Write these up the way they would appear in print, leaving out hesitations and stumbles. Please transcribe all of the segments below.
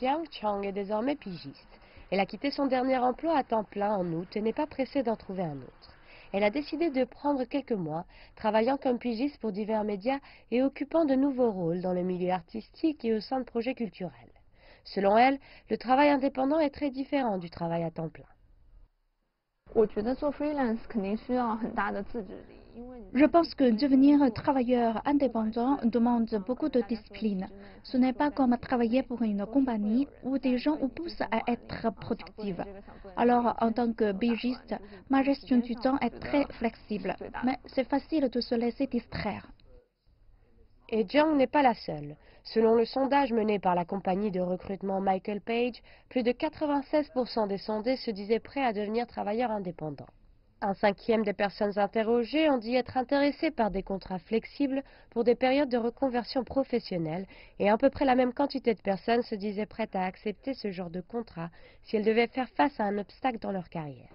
Jiang Chang est désormais pigiste. Elle a quitté son dernier emploi à temps plein en août et n'est pas pressée d'en trouver un autre. Elle a décidé de prendre quelques mois, travaillant comme pigiste pour divers médias et occupant de nouveaux rôles dans le milieu artistique et au sein de projets culturels. Selon elle, le travail indépendant est très différent du travail à temps plein. Je pense que devenir travailleur indépendant demande beaucoup de discipline. Ce n'est pas comme travailler pour une compagnie où des gens vous poussent à être productive. Alors, en tant que pigiste, ma gestion du temps est très flexible, mais c'est facile de se laisser distraire. Et Jiang n'est pas la seule. Selon le sondage mené par la compagnie de recrutement Michael Page, plus de 96% des sondés se disaient prêts à devenir travailleurs indépendants. Un cinquième des personnes interrogées ont dit être intéressées par des contrats flexibles pour des périodes de reconversion professionnelle et à peu près la même quantité de personnes se disaient prêtes à accepter ce genre de contrat si elles devaient faire face à un obstacle dans leur carrière.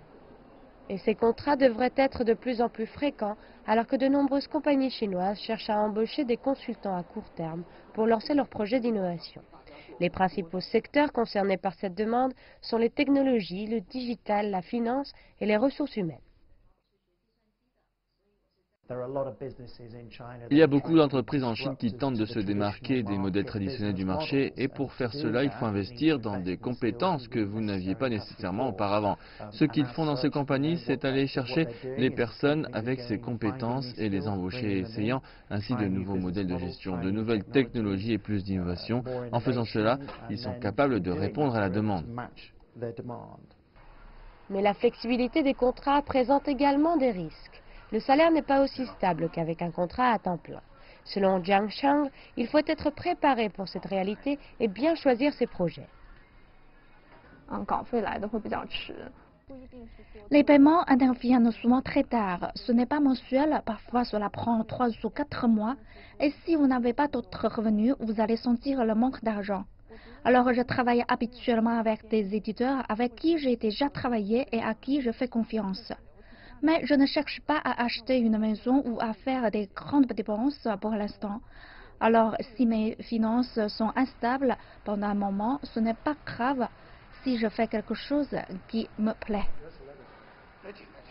Et ces contrats devraient être de plus en plus fréquents alors que de nombreuses compagnies chinoises cherchent à embaucher des consultants à court terme pour lancer leurs projets d'innovation. Les principaux secteurs concernés par cette demande sont les technologies, le digital, la finance et les ressources humaines. Il y a beaucoup d'entreprises en Chine qui tentent de se démarquer des modèles traditionnels du marché et pour faire cela, il faut investir dans des compétences que vous n'aviez pas nécessairement auparavant. Ce qu'ils font dans ces compagnies, c'est aller chercher les personnes avec ces compétences et les embaucher, essayant ainsi de nouveaux modèles de gestion, de nouvelles technologies et plus d'innovation. En faisant cela, ils sont capables de répondre à la demande. Mais la flexibilité des contrats présente également des risques. Le salaire n'est pas aussi stable qu'avec un contrat à temps plein. Selon Jiang Chang, il faut être préparé pour cette réalité et bien choisir ses projets. Les paiements interviennent souvent très tard. Ce n'est pas mensuel, parfois cela prend 3 ou 4 mois. Et si vous n'avez pas d'autres revenus, vous allez sentir le manque d'argent. Alors je travaille habituellement avec des éditeurs avec qui j'ai déjà travaillé et à qui je fais confiance. Mais je ne cherche pas à acheter une maison ou à faire des grandes dépenses pour l'instant. Alors, si mes finances sont instables pendant un moment, ce n'est pas grave si je fais quelque chose qui me plaît.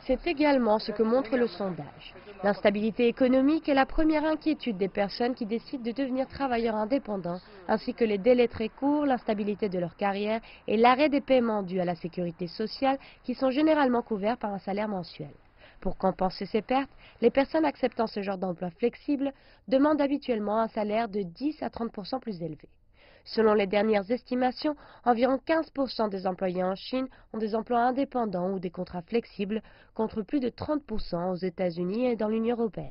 C'est également ce que montre le sondage. L'instabilité économique est la première inquiétude des personnes qui décident de devenir travailleurs indépendants, ainsi que les délais très courts, l'instabilité de leur carrière et l'arrêt des paiements dus à la sécurité sociale qui sont généralement couverts par un salaire mensuel. Pour compenser ces pertes, les personnes acceptant ce genre d'emploi flexible demandent habituellement un salaire de 10 à 30% plus élevé. Selon les dernières estimations, environ 15% des employés en Chine ont des emplois indépendants ou des contrats flexibles, contre plus de 30% aux États-Unis et dans l'Union européenne.